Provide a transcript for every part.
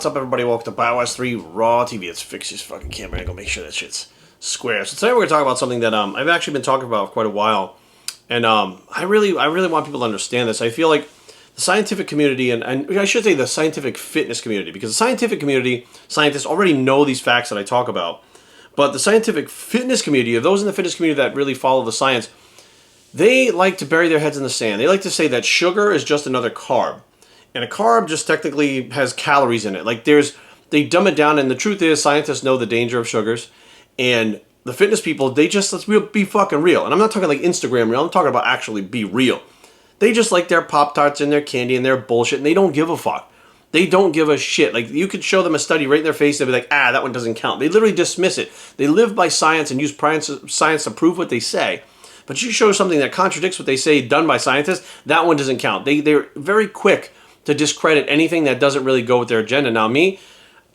What's up, everybody? Welcome to BioS 3 Raw TV. Let's fix this fucking camera angle, make sure that shit's square. So today we're going to talk about something that I've actually been talking about for quite a while. And I really want people to understand this. I feel like the scientific community, and I should say the scientific fitness community, because the scientific community, scientists already know these facts that I talk about. But the scientific fitness community, of those in the fitness community that really follow the science, they like to bury their heads in the sand. They like to say that sugar is just another carb. And a carb just technically has calories in it. Like they dumb it down, and the truth is scientists know the danger of sugars. And the fitness people, let's be fucking real. And I'm not talking like Instagram real, I'm talking about actually be real. They just like their Pop-Tarts and their candy and their bullshit, and they don't give a fuck. They don't give a shit. Like, you could show them a study right in their face, they'll be like, that one doesn't count. They literally dismiss it. They live by science and use science to prove what they say. But you show something that contradicts what they say done by scientists, that one doesn't count. They're very quick to discredit anything that doesn't really go with their agenda. Now, me,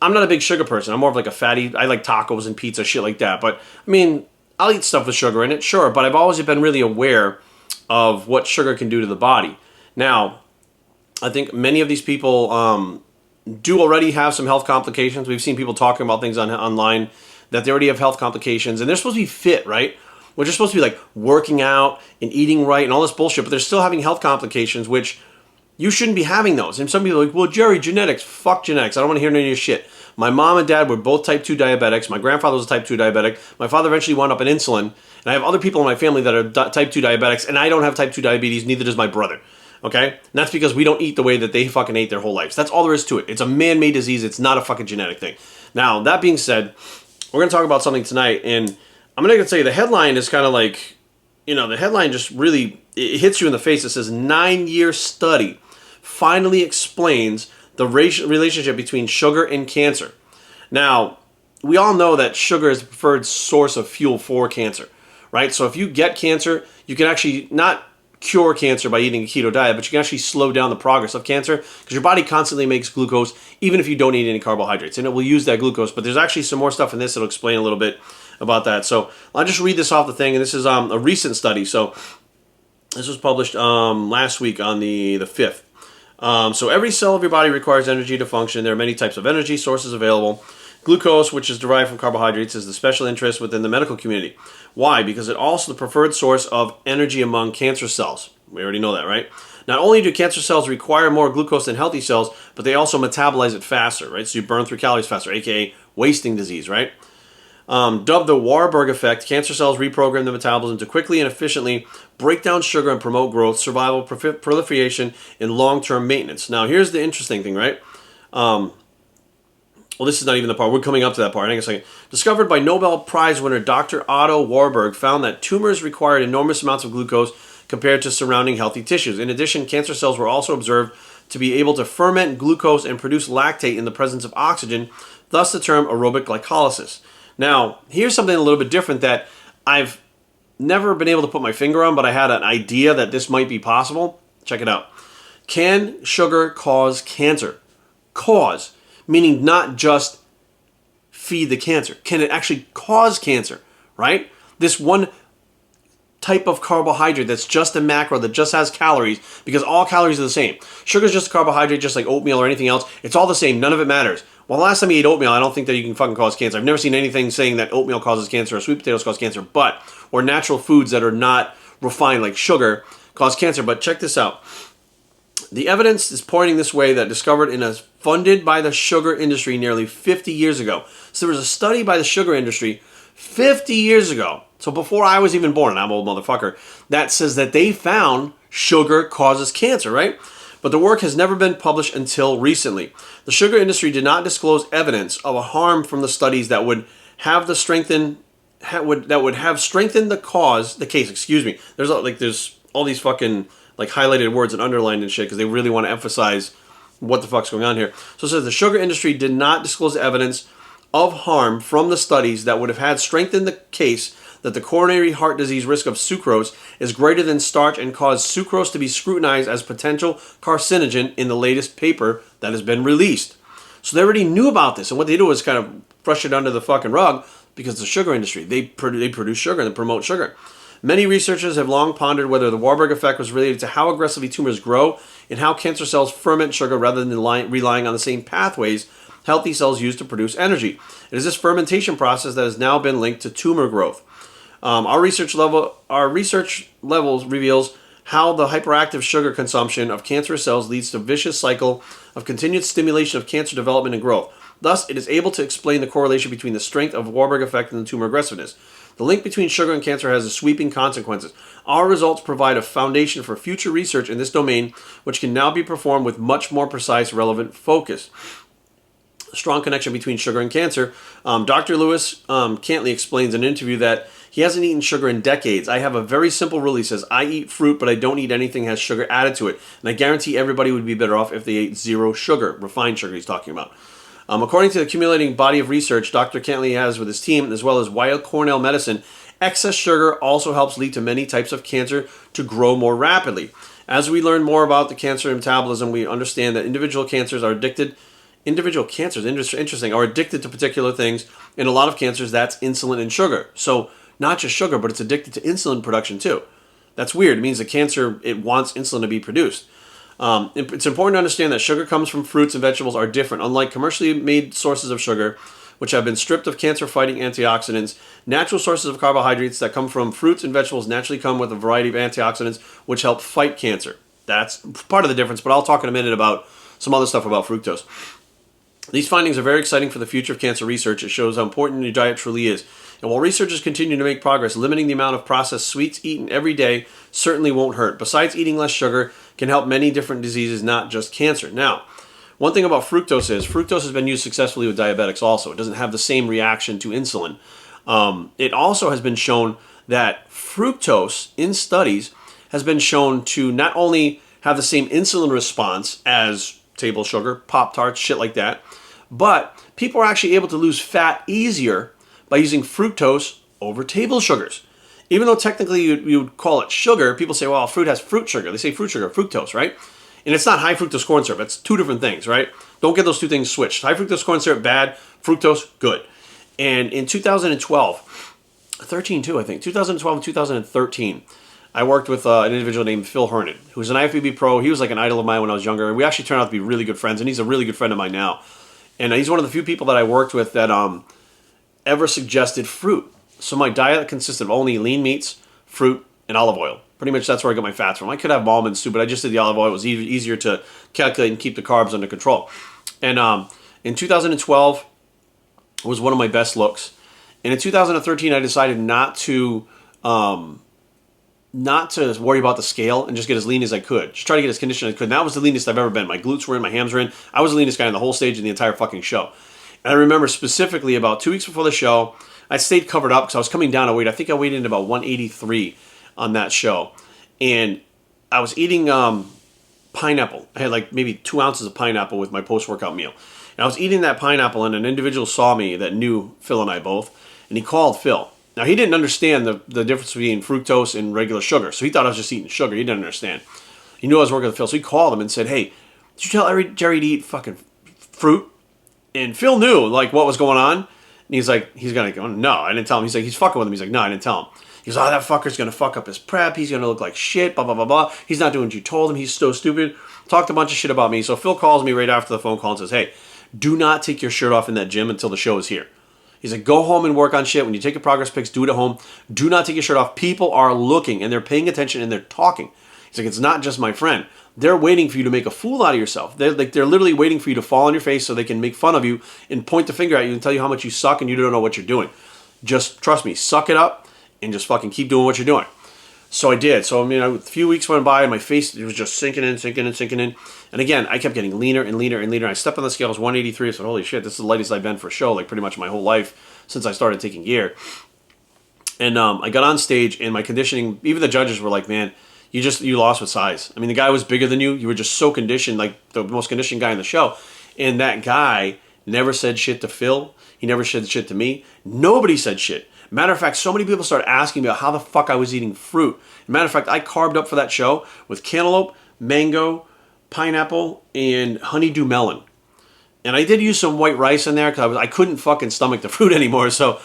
I'm not a big sugar person. I'm more of like a fatty. I like tacos and pizza, shit like that. But, I mean, I'll eat stuff with sugar in it, sure. But I've always been really aware of what sugar can do to the body. Now, I think many of these people do already have some health complications. We've seen people talking about things online that they already have health complications. And they're supposed to be fit, right? Which are supposed to be like working out and eating right and all this bullshit. But they're still having health complications, which you shouldn't be having those. And some people are like, well, Jerry, genetics. Fuck genetics. I don't want to hear any of your shit. My mom and dad were both type 2 diabetics. My grandfather was a type 2 diabetic. My father eventually wound up on insulin. And I have other people in my family that are type 2 diabetics. And I don't have type 2 diabetes. Neither does my brother. Okay? And that's because we don't eat the way that they fucking ate their whole lives. That's all there is to it. It's a man-made disease. It's not a fucking genetic thing. Now, that being said, we're going to talk about something tonight. And I'm going to say the headline is kind of like, the headline just really, it hits you in the face. It says 9-year study finally explains the relationship between sugar and cancer. Now, we all know that sugar is the preferred source of fuel for cancer, right? So if you get cancer, you can actually not cure cancer by eating a keto diet, but you can actually slow down the progress of cancer because your body constantly makes glucose even if you don't eat any carbohydrates, and it will use that glucose. But there's actually some more stuff in this that'll explain a little bit about that. So I'll just read this off the thing, and this is a recent study. So this was published last week on the 5th. So every cell of your body requires energy to function. There are many types of energy sources available. Glucose, which is derived from carbohydrates, is the special interest within the medical community. Why? Because it's also the preferred source of energy among cancer cells. We already know that, right? Not only do cancer cells require more glucose than healthy cells, but they also metabolize it faster, right? So you burn through calories faster, aka wasting disease, right? Dubbed the Warburg Effect, cancer cells reprogram the metabolism to quickly and efficiently break down sugar and promote growth, survival, proliferation, and long-term maintenance. Now, here's the interesting thing, right? Well, this is not even the part. We're coming up to that part. Hang on a second. Discovered by Nobel Prize winner Dr. Otto Warburg, found that tumors required enormous amounts of glucose compared to surrounding healthy tissues. In addition, cancer cells were also observed to be able to ferment glucose and produce lactate in the presence of oxygen, thus the term aerobic glycolysis. Now, here's something a little bit different that I've never been able to put my finger on, but I had an idea that this might be possible. Check it out. Can sugar cause cancer? Cause, meaning not just feed the cancer. Can it actually cause cancer, right? This one type of carbohydrate that's just a macro, that just has calories, because all calories are the same. Sugar is just a carbohydrate, just like oatmeal or anything else. It's all the same. None of it matters. Well, the last time you ate oatmeal, I don't think that you can fucking cause cancer. I've never seen anything saying that oatmeal causes cancer or sweet potatoes cause cancer, or natural foods that are not refined like sugar cause cancer. But check this out. The evidence is pointing this way that discovered and is funded by the sugar industry nearly 50 years ago. So there was a study by the sugar industry 50 years ago, so before I was even born, and I'm an old motherfucker, that says that they found sugar causes cancer, right? But the work has never been published until recently. The sugar industry did not disclose evidence of a harm from the studies that would have strengthened the case. Excuse me. There's all these fucking like highlighted words and underlined and shit because they really want to emphasize what the fuck's going on here. So it says the sugar industry did not disclose evidence of harm from the studies that would have had strengthened the case that the coronary heart disease risk of sucrose is greater than starch and caused sucrose to be scrutinized as potential carcinogen in the latest paper that has been released. So they already knew about this, and what they do is kind of brush it under the fucking rug because the sugar industry, they produce sugar and they promote sugar. Many researchers have long pondered whether the Warburg effect was related to how aggressively tumors grow and how cancer cells ferment sugar rather than relying on the same pathways healthy cells use to produce energy. It is this fermentation process that has now been linked to tumor growth. Our research levels reveals how the hyperactive sugar consumption of cancerous cells leads to a vicious cycle of continued stimulation of cancer development and growth. Thus, it is able to explain the correlation between the strength of Warburg effect and the tumor aggressiveness. The link between sugar and cancer has sweeping consequences. Our results provide a foundation for future research in this domain, which can now be performed with much more precise, relevant focus. A strong connection between sugar and cancer. Dr. Lewis Cantley explains in an interview that he hasn't eaten sugar in decades. I have a very simple rule. He says, I eat fruit, but I don't eat anything that has sugar added to it. And I guarantee everybody would be better off if they ate zero sugar, refined sugar he's talking about. According to the accumulating body of research Dr. Cantley has with his team, as well as Weill Cornell Medicine, excess sugar also helps lead to many types of cancer to grow more rapidly. As we learn more about the cancer metabolism, we understand that individual cancers, interesting, are addicted to particular things. In a lot of cancers, that's insulin and sugar. So not just sugar, but it's addicted to insulin production too. That's weird. It means the cancer, it wants insulin to be produced. It's important to understand that sugar comes from fruits and vegetables are different. Unlike commercially made sources of sugar, which have been stripped of cancer-fighting antioxidants, natural sources of carbohydrates that come from fruits and vegetables naturally come with a variety of antioxidants which help fight cancer. That's part of the difference, but I'll talk in a minute about some other stuff about fructose. These findings are very exciting for the future of cancer research. It shows how important your diet truly is. And while researchers continue to make progress, limiting the amount of processed sweets eaten every day certainly won't hurt. Besides, eating less sugar can help many different diseases, not just cancer. Now, one thing about fructose is fructose has been used successfully with diabetics also. It doesn't have the same reaction to insulin. It also has been shown that fructose in studies has been shown to not only have the same insulin response as table sugar, Pop-Tarts, shit like that, but people are actually able to lose fat easier by using fructose over table sugars. Even though technically you would call it sugar, people say, well, fruit has fruit sugar. They say fruit sugar, fructose, right? And it's not high fructose corn syrup. It's two different things, right? Don't get those two things switched. High fructose corn syrup, bad. Fructose, good. And in 2012, 2012 and 2013, I worked with an individual named Phil Hernan, who's an IFBB pro. He was like an idol of mine when I was younger. And we actually turned out to be really good friends. And he's a really good friend of mine now. And he's one of the few people that I worked with that ever suggested fruit. So my diet consisted of only lean meats, fruit, and olive oil. Pretty much that's where I got my fats from. I could have almonds too, but I just did the olive oil. It was easier to calculate and keep the carbs under control. And in 2012 was one of my best looks. And in 2013, I decided not to worry about the scale and just get as lean as I could. Just try to get as conditioned as I could. And that was the leanest I've ever been. My glutes were in, my hams were in. I was the leanest guy on the whole stage in the entire fucking show. And I remember specifically about 2 weeks before the show, I stayed covered up because I was coming down a weight. I think I weighed in about 183 on that show. And I was eating pineapple. I had like maybe 2 ounces of pineapple with my post-workout meal. And I was eating that pineapple, and an individual saw me that knew Phil and I both, and he called Phil. Now, he didn't understand the difference between fructose and regular sugar, so he thought I was just eating sugar. He didn't understand. He knew I was working with Phil, so he called him and said, hey, did you tell Jerry to eat fucking fruit? And Phil knew, like, what was going on. And he's like, he's going to go, no, I didn't tell him. He's like, he's fucking with him. He's like, no, I didn't tell him. He goes, oh, that fucker's going to fuck up his prep. He's going to look like shit, blah, blah, blah, blah. He's not doing what you told him. He's so stupid. Talked a bunch of shit about me. So Phil calls me right after the phone call and says, hey, do not take your shirt off in that gym until the show is here. He's like, go home and work on shit. When you take your progress pics, do it at home. Do not take your shirt off. People are looking, and they're paying attention, and they're talking. He's like, it's not just my friend. They're waiting for you to make a fool out of yourself. They're literally waiting for you to fall on your face so they can make fun of you and point the finger at you and tell you how much you suck and you don't know what you're doing. Just trust me, suck it up and just fucking keep doing what you're doing. So I did. So, I mean, a few weeks went by and my face, it was just sinking in. And again, I kept getting leaner and leaner and leaner. I stepped on the scale, it was 183. I said, holy shit, this is the lightest I've been for a show, like pretty much my whole life since I started taking gear. And I got on stage and my conditioning, even the judges were like, man, you lost with size. I mean, the guy was bigger than you. You were just so conditioned, like the most conditioned guy in the show. And that guy never said shit to Phil. He never said shit to me. Nobody said shit. Matter of fact, so many people started asking me about how the fuck I was eating fruit. Matter of fact, I carved up for that show with cantaloupe, mango, pineapple, and honeydew melon. And I did use some white rice in there because I couldn't fucking stomach the fruit anymore. So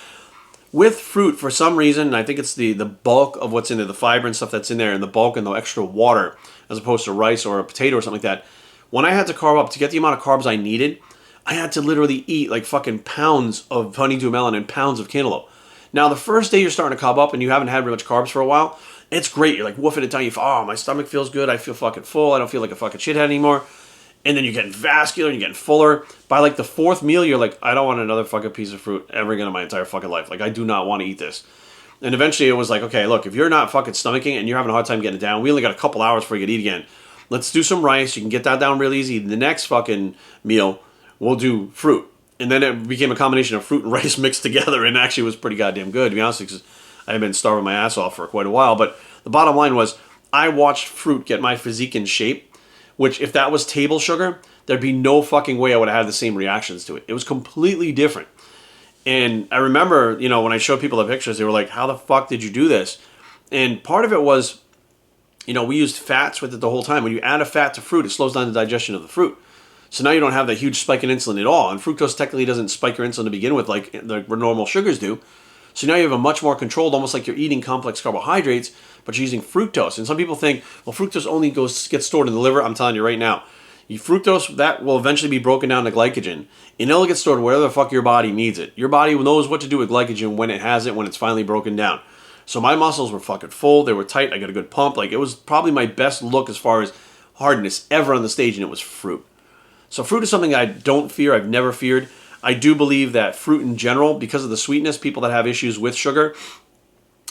with fruit, for some reason, and I think it's the bulk of what's in there, the fiber and stuff that's in there, and the bulk and the extra water, as opposed to rice or a potato or something like that. When I had to carve up, to get the amount of carbs I needed, I had to literally eat like fucking pounds of honeydew melon and pounds of cantaloupe. Now, the first day you're starting to cob up and you haven't had much carbs for a while, it's great. You're like woofing it down. Oh, my stomach feels good. I feel fucking full. I don't feel like a fucking shithead anymore. And then you're getting vascular and you're getting fuller. By like the fourth meal, you're like, I don't want another fucking piece of fruit ever again in my entire fucking life. Like, I do not want to eat this. And eventually it was like, okay, look, if you're not fucking stomaching and you're having a hard time getting it down, we only got a couple hours before you can eat again. Let's do some rice. You can get that down real easy. The next fucking meal, we'll do fruit. And then it became a combination of fruit and rice mixed together, and actually was pretty goddamn good, to be honest, because I've been starving my ass off for quite a while. But the bottom line was, I watched fruit get my physique in shape, which if that was table sugar, there'd be no fucking way I would have had the same reactions to it. It was completely different. And I remember, you know, when I showed people the pictures, they were like, how the fuck did you do this? And part of it was, you know, we used fats with it the whole time. When you add a fat to fruit, it slows down the digestion of the fruit. So now you don't have that huge spike in insulin at all. And fructose technically doesn't spike your insulin to begin with like the normal sugars do. So now you have a much more controlled, almost like you're eating complex carbohydrates, but you're using fructose. And some people think, well, fructose only gets stored in the liver. I'm telling you right now, fructose, that will eventually be broken down to glycogen. And it'll get stored wherever the fuck your body needs it. Your body knows what to do with glycogen when it has it, when it's finally broken down. So my muscles were fucking full. They were tight. I got a good pump. Like, it was probably my best look as far as hardness ever on the stage, and it was fruit. So fruit is something I don't fear. I've never feared. I do believe that fruit in general, because of the sweetness, people that have issues with sugar,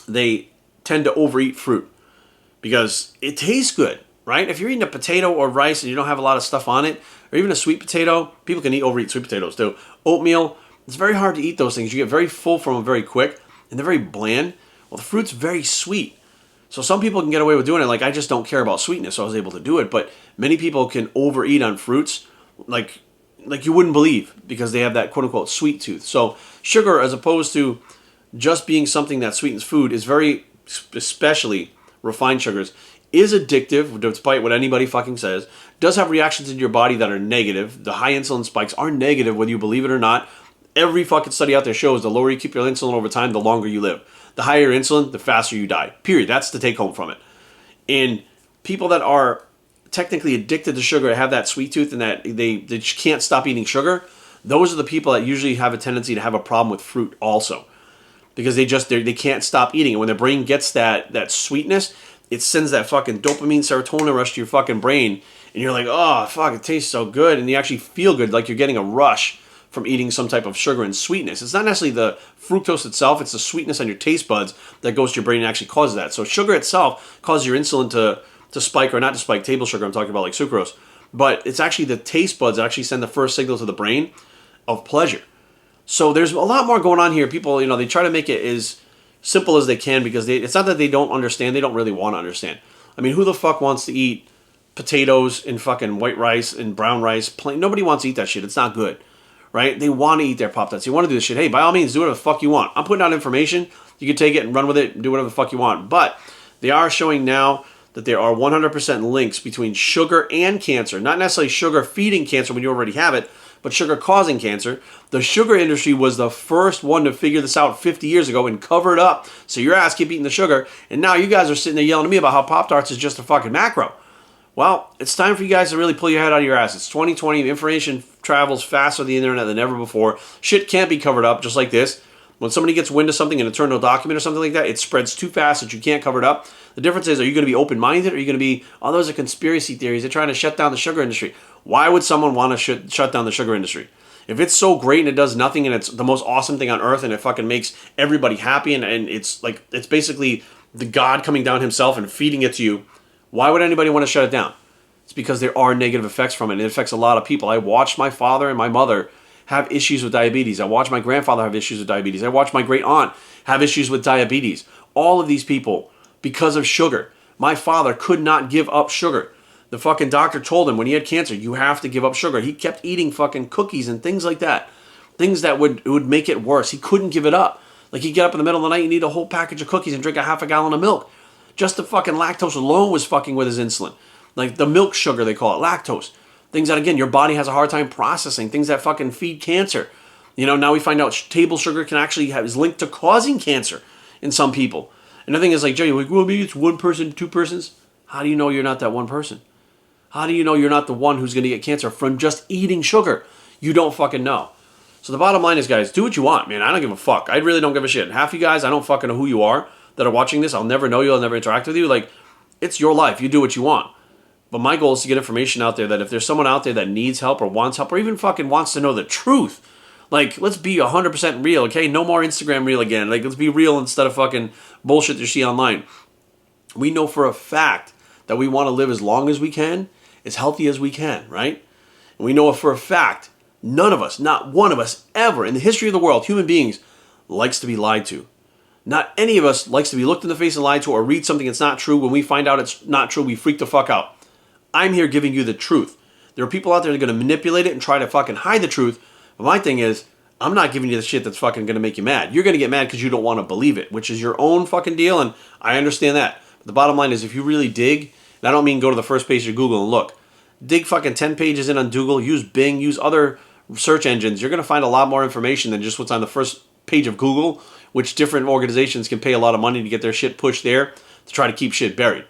they tend to overeat fruit because it tastes good, right? If you're eating a potato or rice and you don't have a lot of stuff on it, or even a sweet potato, people can overeat sweet potatoes too. Oatmeal, it's very hard to eat those things. You get very full from them very quick, and they're very bland. Well, the fruit's very sweet. So some people can get away with doing it. Like, I just don't care about sweetness, so I was able to do it. But many people can overeat on fruits like you wouldn't believe, because they have that quote-unquote sweet tooth. So sugar, as opposed to just being something that sweetens food, is very, especially refined sugars, is addictive, despite what anybody fucking says. Does have reactions in your body that are negative. The high insulin spikes are negative, whether you believe it or not. Every fucking study out there shows the lower you keep your insulin over time, the longer you live. The higher your insulin, the faster you die. Period. That's the take home from it. And people that are technically addicted to sugar, have that sweet tooth, and that they just can't stop eating sugar, those are the people that usually have a tendency to have a problem with fruit also, because they can't stop eating it. When their brain gets that sweetness, it sends that fucking dopamine, serotonin rush to your fucking brain, and you're like, oh fuck, it tastes so good, and you actually feel good, like you're getting a rush from eating some type of sugar and sweetness. It's not necessarily the fructose itself, it's the sweetness on your taste buds that goes to your brain and actually causes that. So sugar itself causes your insulin to spike, or not to spike, table sugar, I'm talking about like sucrose. But it's actually the taste buds that actually send the first signal to the brain of pleasure. So there's a lot more going on here. People, you know, they try to make it as simple as they can, because it's not that they don't understand, they don't really want to understand. I mean, who the fuck wants to eat potatoes and fucking white rice and brown rice? Plain, nobody wants to eat that shit. It's not good, right? They want to eat their Pop-Tarts. They want to do this shit. Hey, by all means, do whatever the fuck you want. I'm putting out information. You can take it and run with it and do whatever the fuck you want. But they are showing now that there are 100% links between sugar and cancer. Not necessarily sugar feeding cancer when you already have it, but sugar causing cancer. The sugar industry was the first one to figure this out 50 years ago and cover it up so your ass keep eating the sugar. And now you guys are sitting there yelling at me about how Pop-Tarts is just a fucking macro. Well, it's time for you guys to really pull your head out of your ass. It's 2020. Information travels faster on the internet than ever before. Shit can't be covered up just like this. When somebody gets wind of something in a internal document or something like that, it spreads too fast that you can't cover it up. The difference is, are you going to be open-minded, or are you going to be, oh, those are conspiracy theories, they're trying to shut down the sugar industry? Why would someone want to shut down the sugar industry? If it's so great and it does nothing and it's the most awesome thing on earth and it fucking makes everybody happy and it's like, it's basically the God coming down himself and feeding it to you, why would anybody want to shut it down? It's because there are negative effects from it, and it affects a lot of people. I watched my father and my mother have issues with diabetes. I watched my grandfather have issues with diabetes. I watched my great aunt have issues with diabetes. All of these people, because of sugar. My father could not give up sugar. The fucking doctor told him when he had cancer, you have to give up sugar. He kept eating fucking cookies and things like that. Things that would make it worse. He couldn't give it up. Like, he'd get up in the middle of the night and eat a whole package of cookies and drink a half a gallon of milk. Just the fucking lactose alone was fucking with his insulin. Like the milk sugar, they call it, lactose. Things that, again, your body has a hard time processing. Things that fucking feed cancer. You know, now we find out table sugar can actually is linked to causing cancer in some people. And the thing is, like, Jay, like, well, maybe it's one person, two persons. How do you know you're not that one person? How do you know you're not the one who's going to get cancer from just eating sugar? You don't fucking know. So the bottom line is, guys, do what you want, man. I don't give a fuck. I really don't give a shit. Half you guys, I don't fucking know who you are that are watching this. I'll never know you. I'll never interact with you. Like, it's your life. You do what you want. But my goal is to get information out there that if there's someone out there that needs help or wants help or even fucking wants to know the truth, like, let's be 100% real, okay? No more Instagram real again. Like, let's be real instead of fucking bullshit you see online. We know for a fact that we want to live as long as we can, as healthy as we can, right? And we know for a fact none of us, not one of us ever in the history of the world, human beings, likes to be lied to. Not any of us likes to be looked in the face and lied to or read something that's not true. When we find out it's not true, we freak the fuck out. I'm here giving you the truth. There are people out there that are going to manipulate it and try to fucking hide the truth. But my thing is, I'm not giving you the shit that's fucking going to make you mad. You're going to get mad because you don't want to believe it, which is your own fucking deal, and I understand that. But the bottom line is, if you really dig, and I don't mean go to the first page of Google and look, dig fucking 10 pages in on Google, use Bing, use other search engines. You're going to find a lot more information than just what's on the first page of Google, which different organizations can pay a lot of money to get their shit pushed there to try to keep shit buried.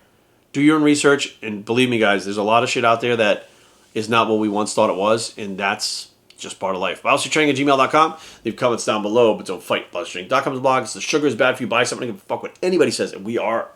Do your own research, and believe me, guys, there's a lot of shit out there that is not what we once thought it was, and that's just part of life. BioStrengthTraining@gmail.com. Leave comments down below, but don't fight. BioStrength.com is the blog. It's the sugar is bad for you. Buy something. Fuck what anybody says, and we are